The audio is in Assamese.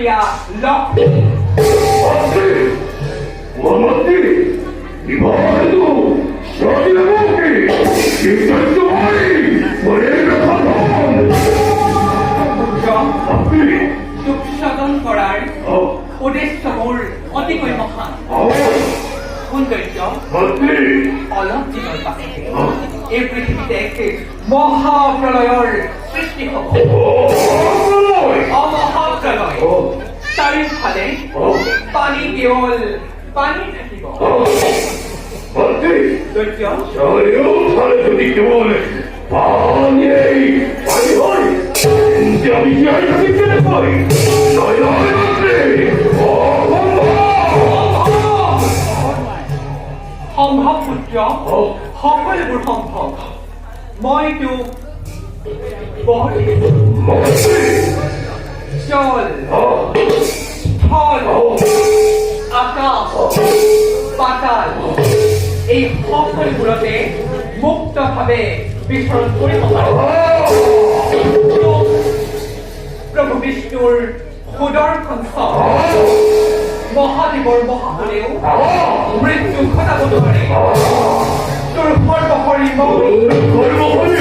প্ৰিয়া লক্ষ্মী তোক স্বজন কৰাৰ উদ্দেশ্য মোৰ অতিকৈ মহান সৌন্দৰ্য অলপ দিনৰ পাছতে এই পৃথিৱীতে এক মহাপ্ৰলয়ৰ সৃষ্টি হ'ব মহাপ্ৰলয় চাৰিওফালে পানী কেৱল পানী থাকিব যদি কেবল পানি পানি হয় আমি কি আই থাকি কেনে পাই নয় নয় সম্ভৱ পুত্ৰ সকলোবোৰ সম্ভৱ মই তোক জল স্থল আকাশ পাতাল এই সকলোবোৰতে মুক্তভাৱে বিচৰণ কৰিব পাৰিব প্ৰভু বিষ্ণুৰ সুদৰ্শন মহাদেৱৰ মহাবলেও মৃত্যু ঘটাব নোৱাৰে তোৰ সৰ্বশৰী মই